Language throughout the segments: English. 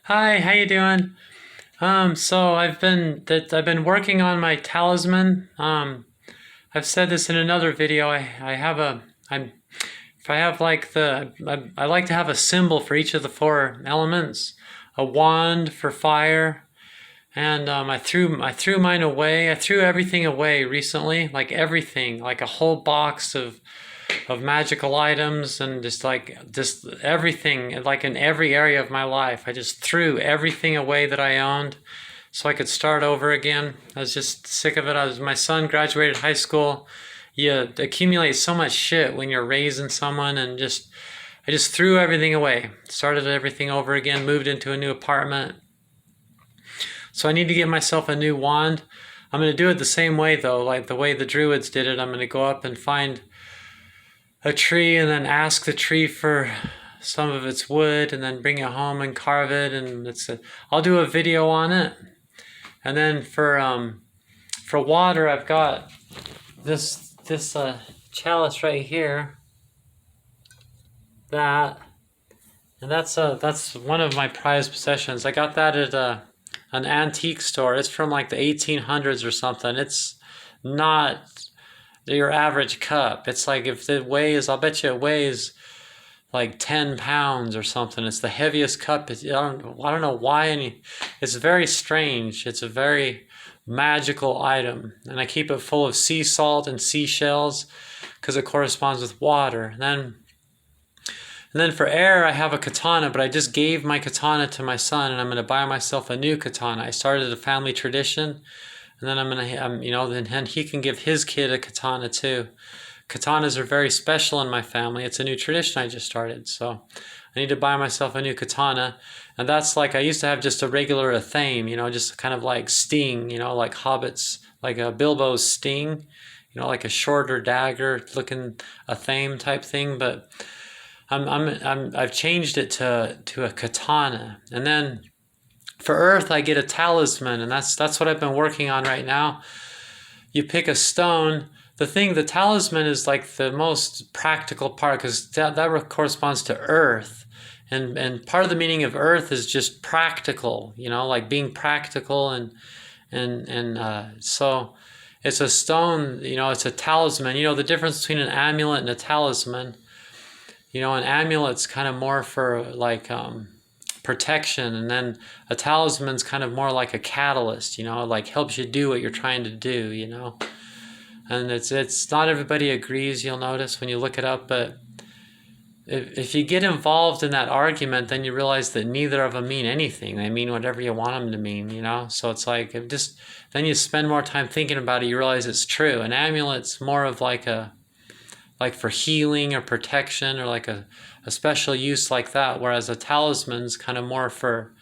Hi, how you doing? So I've been working on my talisman. I've said this in another video. I have a I'm if I have like I like to have a symbol for each of the four elements. A wand for fire, and I threw mine away. I threw everything away recently, like everything, like a whole box of magical items and just everything, like in every area of my life. I just threw everything away that I owned so I could start over again. I was just sick of it. My son graduated high school. You accumulate so much shit when you're raising someone, and I just threw everything away. Started everything over again, moved into a new apartment. So I need to get myself a new wand. I'm going to do it the same way though, like the way the Druids did it. I'm going to go up and find a tree and then ask the tree for some of its wood and then bring it home and carve it, and I'll do a video on it. And then for water, I've got this chalice right here. That and that's one of my prized possessions. I got that at an antique store. It's from like the 1800s or something. It's not your average cup. It's like if it weighs, I'll bet you it weighs like 10 pounds or something. It's the heaviest cup. I don't know why it's very strange. It's a very magical item. And I keep it full of sea salt and seashells because it corresponds with water. And then for air, I have a katana, but I just gave my katana to my son, and I'm going to buy myself a new katana. I started a family tradition, and then then he can give his kid a katana too. Katanas are very special in my family. It's a new tradition I just started, so I need to buy myself a new katana. And that's like, I used to have just a regular athame, just kind of like sting, like hobbits, like a Bilbo's sting, like a shorter dagger looking athame type thing, but I've changed it to a katana. And then for earth, I get a talisman, and that's what I've been working on right now. You pick a stone. The talisman is like the most practical part because that corresponds to earth. And part of the meaning of earth is just practical, like being practical, and so it's a stone, it's a talisman. The difference between an amulet and a talisman. An amulet's kind of more for like protection, and then a talisman's kind of more like a catalyst, like helps you do what you're trying to do. And it's not everybody agrees, you'll notice when you look it up, but if you get involved in that argument, then you realize that neither of them mean anything. They mean whatever you want them to mean, So it's like, then you spend more time thinking about it, you realize it's true. An amulet's more of like for healing or protection or like a special use like that, whereas a talisman's kind of more for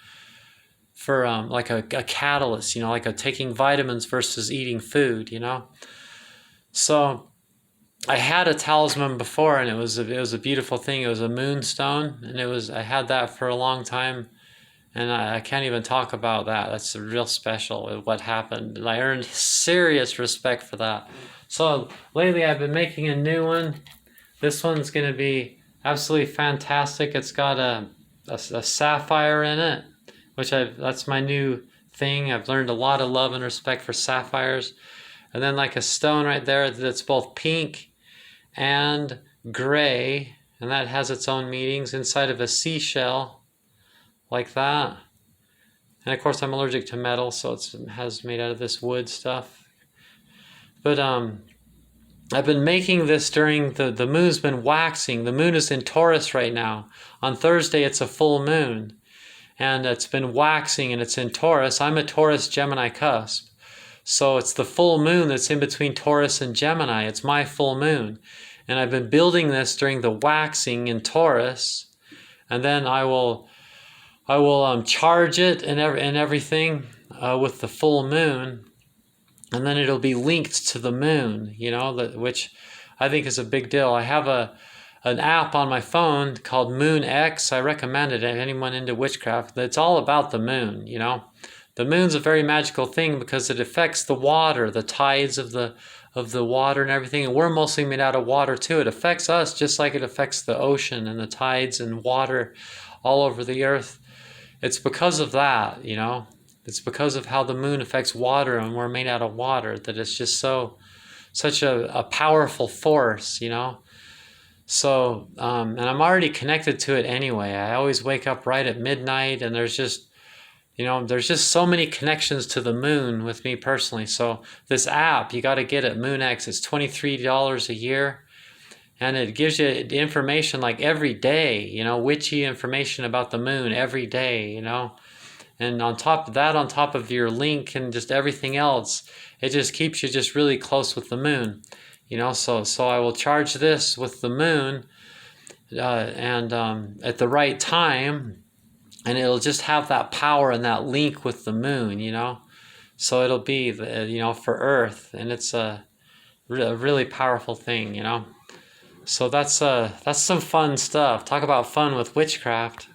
like a catalyst, like a taking vitamins versus eating food, So I had a talisman before, and it was a beautiful thing. It was a moonstone, and I had that for a long time, and I can't even talk about that. That's real special, what happened. And I earned serious respect for that. So lately I've been making a new one. This one's going to be absolutely fantastic. It's got a sapphire in it, that's my new thing. I've learned a lot of love and respect for sapphires. And then like a stone right there that's both pink and gray, and that has its own meanings inside of a seashell like that. And of course I'm allergic to metal, so it has made out of this wood stuff. But I've been making this during the moon's been waxing. The moon is in Taurus right now. On Thursday it's a full moon, and it's been waxing, and it's in Taurus. I'm a Taurus Gemini cusp. So it's the full moon that's in between Taurus and Gemini. It's my full moon. And I've been building this during the waxing in Taurus, and then I will charge it and everything with the full moon. And then it'll be linked to the moon, which I think is a big deal. I have an app on my phone called Moon X. I recommend it to anyone into witchcraft. It's all about the moon, The moon's a very magical thing because it affects the water, the tides of the water and everything. And we're mostly made out of water too. It affects us just like it affects the ocean and the tides and water all over the earth. it's because of that, you know. It's because of how the moon affects water, and we're made out of water, that it's just such a powerful force, you know. So, and I'm already connected to it anyway. I always wake up right at midnight, and there's just so many connections to the moon with me personally. So this app, you got to get it, MoonX. It's $23 a year, and it gives you information like every day, you know, witchy information about the moon every day, you know. And on top of that, on top of your link and just everything else, it just keeps you just really close with the moon, you know. So I will charge this with the moon, and at the right time, and it'll just have that power and that link with the moon, you know. So it'll be, you know, for Earth, and it's a really powerful thing, you know. So that's some fun stuff. Talk about fun with witchcraft.